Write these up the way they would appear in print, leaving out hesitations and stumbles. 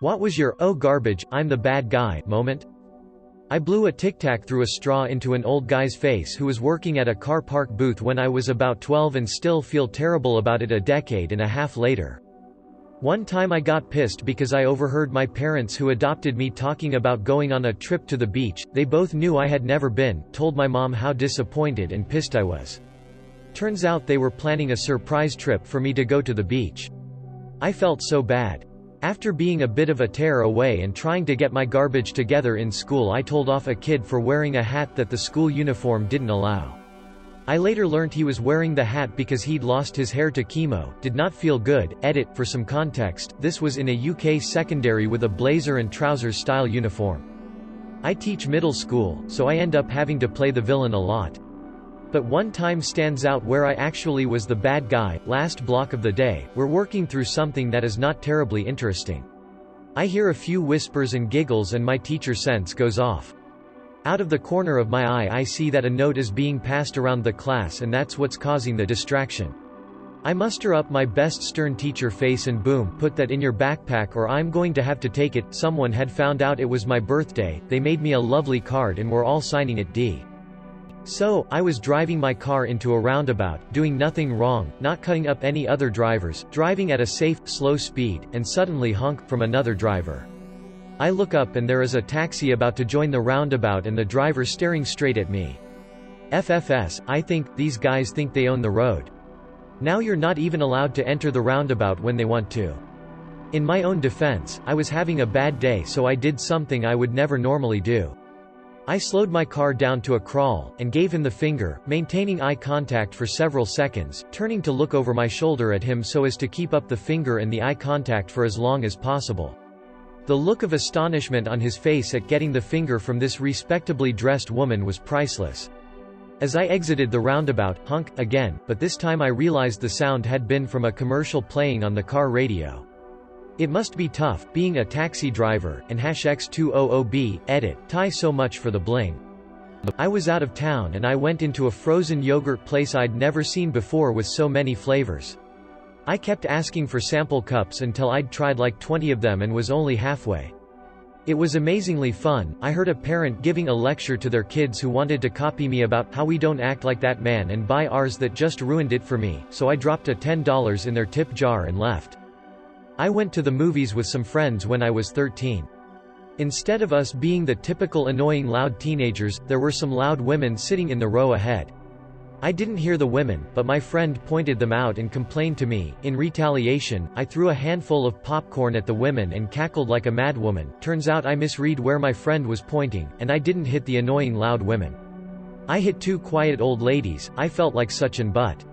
What was your "oh garbage, I'm the bad guy" moment? I blew a Tic Tac through a straw into an old guy's face who was working at a car park booth when I was about 12 and still feel terrible about it a decade and a half later. One time I got pissed because I overheard my parents who adopted me talking about going on a trip to the beach. They both knew I had never been, told my mom how disappointed and pissed I was. Turns out they were planning a surprise trip for me to go to the beach. I felt so bad. After being a bit of a tear away and trying to get my garbage together in school, I told off a kid for wearing a hat that the school uniform didn't allow. I later learned he was wearing the hat because he'd lost his hair to chemo, did not feel good. Edit, for some context, this was in a UK secondary with a blazer and trousers style uniform. I teach middle school, so I end up having to play the villain a lot. But one time stands out where I actually was the bad guy. Last block of the day, we're working through something that is not terribly interesting. I hear a few whispers and giggles and my teacher sense goes off. Out of the corner of my eye I see that a note is being passed around the class, and that's what's causing the distraction. I muster up my best stern teacher face and boom, put that in your backpack or I'm going to have to take it. Someone had found out it was my birthday, they made me a lovely card and were all signing it D. So, I was driving my car into a roundabout, doing nothing wrong, not cutting up any other drivers, driving at a safe, slow speed, and suddenly honk from another driver. I look up and there is a taxi about to join the roundabout and the driver staring straight at me. FFS, I think, these guys think they own the road. Now you're not even allowed to enter the roundabout when they want to. In my own defense, I was having a bad day, so I did something I would never normally do. I slowed my car down to a crawl, and gave him the finger, maintaining eye contact for several seconds, turning to look over my shoulder at him so as to keep up the finger and the eye contact for as long as possible. The look of astonishment on his face at getting the finger from this respectably dressed woman was priceless. As I exited the roundabout, honk, again, but this time I realized the sound had been from a commercial playing on the car radio. It must be tough, being a taxi driver, and #X200B, edit, tie so much for the bling. I was out of town and I went into a frozen yogurt place I'd never seen before with so many flavors. I kept asking for sample cups until I'd tried like 20 of them and was only halfway. It was amazingly fun. I heard a parent giving a lecture to their kids who wanted to copy me about how we don't act like that man and buy ours that just ruined it for me, so I dropped a $10 in their tip jar and left. I went to the movies with some friends when I was 13. Instead of us being the typical annoying loud teenagers, there were some loud women sitting in the row ahead. I didn't hear the women, but my friend pointed them out and complained to me. In retaliation, I threw a handful of popcorn at the women and cackled like a madwoman. Turns out I misread where my friend was pointing, and I didn't hit the annoying loud women. I hit two quiet old ladies. I felt like such an butt.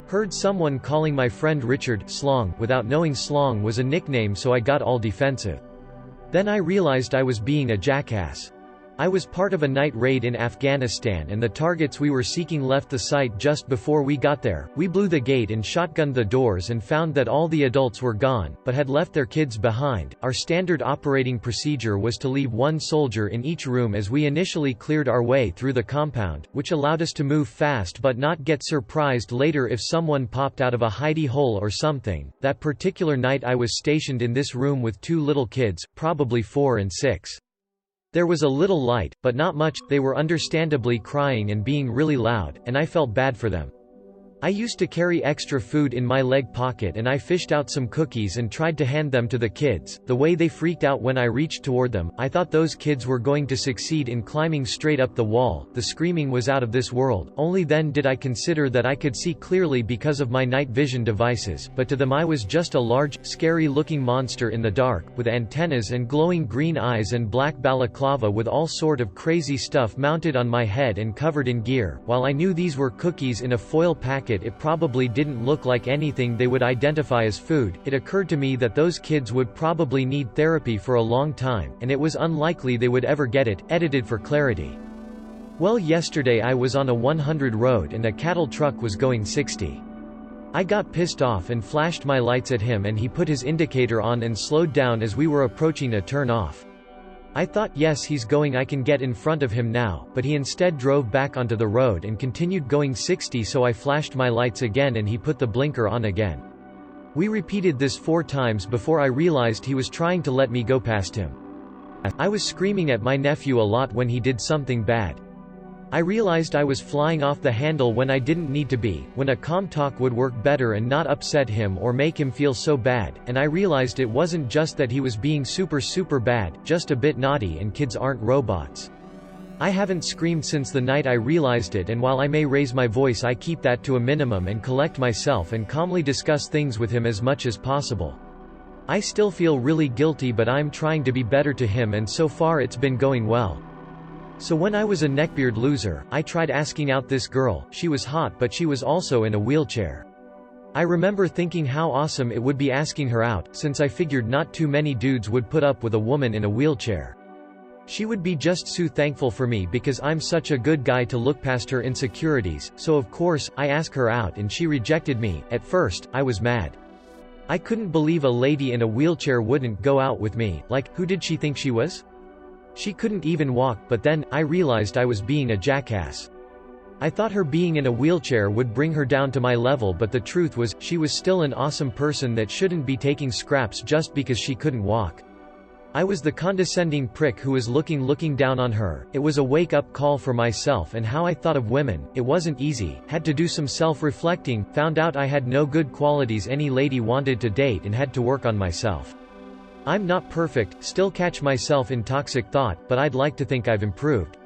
Heard someone calling my friend Richard Slong without knowing Slong was a nickname, so I got all defensive. Then I realized I was being a jackass. I was part of a night raid in Afghanistan and the targets we were seeking left the site just before we got there. We blew the gate and shotgunned the doors and found that all the adults were gone, but had left their kids behind. Our standard operating procedure was to leave one soldier in each room as we initially cleared our way through the compound, which allowed us to move fast but not get surprised later if someone popped out of a hidey hole or something. That particular night I was stationed in this room with two little kids, probably 4 and 6. There was a little light, but not much. They were understandably crying and being really loud, and I felt bad for them. I used to carry extra food in my leg pocket and I fished out some cookies and tried to hand them to the kids. The way they freaked out when I reached toward them, I thought those kids were going to succeed in climbing straight up the wall. The screaming was out of this world. Only then did I consider that I could see clearly because of my night vision devices, but to them I was just a large, scary-looking monster in the dark, with antennas and glowing green eyes and black balaclava with all sort of crazy stuff mounted on my head and covered in gear. While I knew these were cookies in a foil packet, it probably didn't look like anything they would identify as food. It occurred to me that those kids would probably need therapy for a long time, and it was unlikely they would ever get it. Edited for clarity. Well, yesterday I was on a 100 road and a cattle truck was going 60. I got pissed off and flashed my lights at him and he put his indicator on and slowed down as we were approaching a turn off. I thought, yes, he's going, I can get in front of him now, but he instead drove back onto the road and continued going 60, so I flashed my lights again and he put the blinker on again. We repeated this 4 times before I realized he was trying to let me go past him. I was screaming at my nephew a lot when he did something bad. I realized I was flying off the handle when I didn't need to be, when a calm talk would work better and not upset him or make him feel so bad, and I realized it wasn't just that he was being super bad, just a bit naughty, and kids aren't robots. I haven't screamed since the night I realized it, and while I may raise my voice, I keep that to a minimum and collect myself and calmly discuss things with him as much as possible. I still feel really guilty, but I'm trying to be better to him, and so far it's been going well. So when I was a neckbeard loser, I tried asking out this girl. She was hot, but she was also in a wheelchair. I remember thinking how awesome it would be asking her out, since I figured not too many dudes would put up with a woman in a wheelchair. She would be just so thankful for me because I'm such a good guy to look past her insecurities, so of course, I asked her out and she rejected me. At first, I was mad. I couldn't believe a lady in a wheelchair wouldn't go out with me, like, who did she think she was? She couldn't even walk, but then, I realized I was being a jackass. I thought her being in a wheelchair would bring her down to my level, but the truth was, she was still an awesome person that shouldn't be taking scraps just because she couldn't walk. I was the condescending prick who was looking down on her. It was a wake-up call for myself and how I thought of women. It wasn't easy, had to do some self-reflecting, found out I had no good qualities any lady wanted to date, and had to work on myself. I'm not perfect, still catch myself in toxic thought, but I'd like to think I've improved.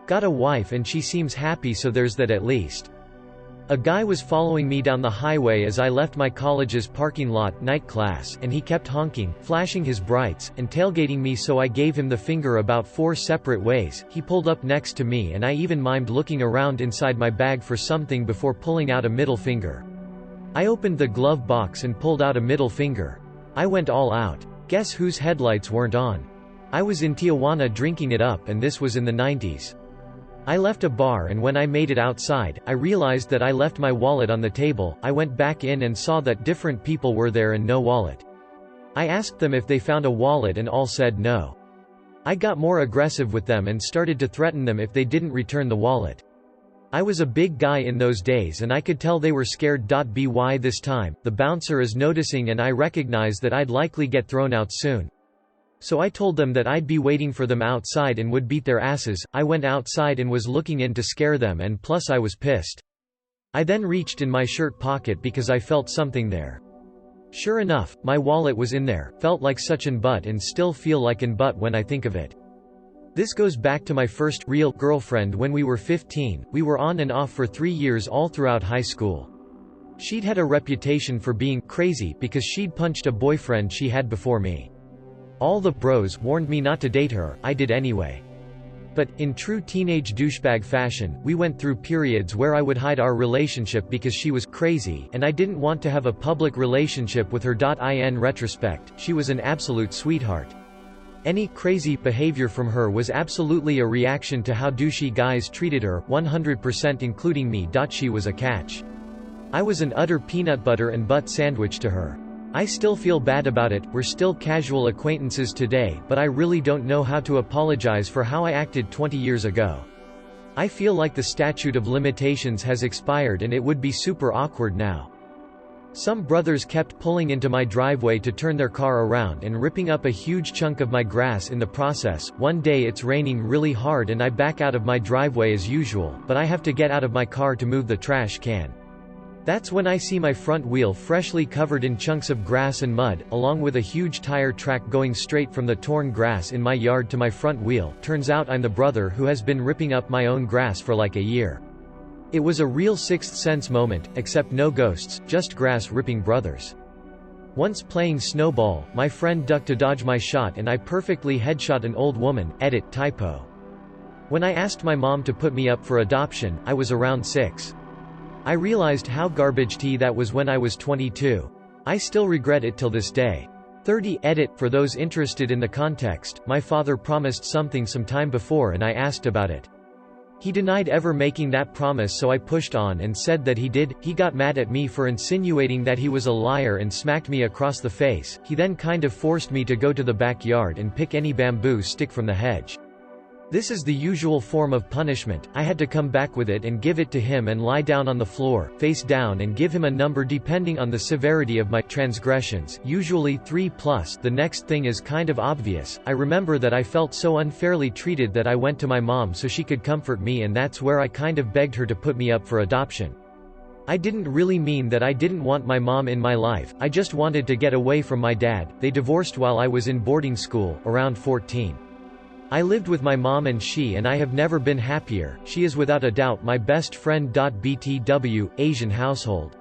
Got a wife and she seems happy, so there's that at least. A guy was following me down the highway as I left my college's parking lot night class, and he kept honking, flashing his brights, and tailgating me, so I gave him the finger about 4 separate ways. He pulled up next to me and I even mimed looking around inside my bag for something before pulling out a middle finger. I opened the glove box and pulled out a middle finger. I went all out. Guess whose headlights weren't on? I was in Tijuana drinking it up, and this was in the 90s. I left a bar, and when I made it outside, I realized that I left my wallet on the table. I went back in and saw that different people were there and no wallet. I asked them if they found a wallet and all said no. I got more aggressive with them and started to threaten them if they didn't return the wallet. I was a big guy in those days and I could tell they were scared. By this time, the bouncer is noticing and I recognize that I'd likely get thrown out soon. So I told them that I'd be waiting for them outside and would beat their asses. I went outside and was looking in to scare them, and plus I was pissed. I then reached in my shirt pocket because I felt something there. Sure enough, my wallet was in there. Felt like such an butt and still feel like an butt when I think of it. This goes back to my first real girlfriend when we were 15. We were on and off for 3 years all throughout high school. She'd had a reputation for being crazy because she'd punched a boyfriend she had before me. All the bros warned me not to date her, I did anyway. But, in true teenage douchebag fashion, we went through periods where I would hide our relationship because she was crazy, and I didn't want to have a public relationship with her. In retrospect, she was an absolute sweetheart. Any crazy behavior from her was absolutely a reaction to how douchey guys treated her, 100% including me. She was a catch. I was an utter peanut butter and butt sandwich to her. I still feel bad about it. We're still casual acquaintances today, but I really don't know how to apologize for how I acted 20 years ago. I feel like the statute of limitations has expired and it would be super awkward now. Some brothers kept pulling into my driveway to turn their car around and ripping up a huge chunk of my grass in the process. One day it's raining really hard and I back out of my driveway as usual, but I have to get out of my car to move the trash can. That's when I see my front wheel freshly covered in chunks of grass and mud, along with a huge tire track going straight from the torn grass in my yard to my front wheel. Turns out I'm the brother who has been ripping up my own grass for like a year. It was a real Sixth Sense moment, except no ghosts, just grass-ripping brothers. Once playing snowball, my friend ducked to dodge my shot and I perfectly headshot an old woman. Edit typo. When I asked my mom to put me up for adoption, I was around 6. I realized how garbage that was when I was 22. I still regret it till this day. 30 Edit. For those interested in the context, my father promised something some time before and I asked about it. He denied ever making that promise, so I pushed on and said that he did. He got mad at me for insinuating that he was a liar and smacked me across the face. He then kind of forced me to go to the backyard and pick any bamboo stick from the hedge. This is the usual form of punishment. I had to come back with it and give it to him and lie down on the floor, face down, and give him a number depending on the severity of my transgressions, usually 3+. The next thing is kind of obvious. I remember that I felt so unfairly treated that I went to my mom so she could comfort me, and that's where I kind of begged her to put me up for adoption. I didn't really mean that I didn't want my mom in my life, I just wanted to get away from my dad. They divorced while I was in boarding school, around 14. I lived with my mom and I have never been happier. She is without a doubt my best friend. BTW, Asian household.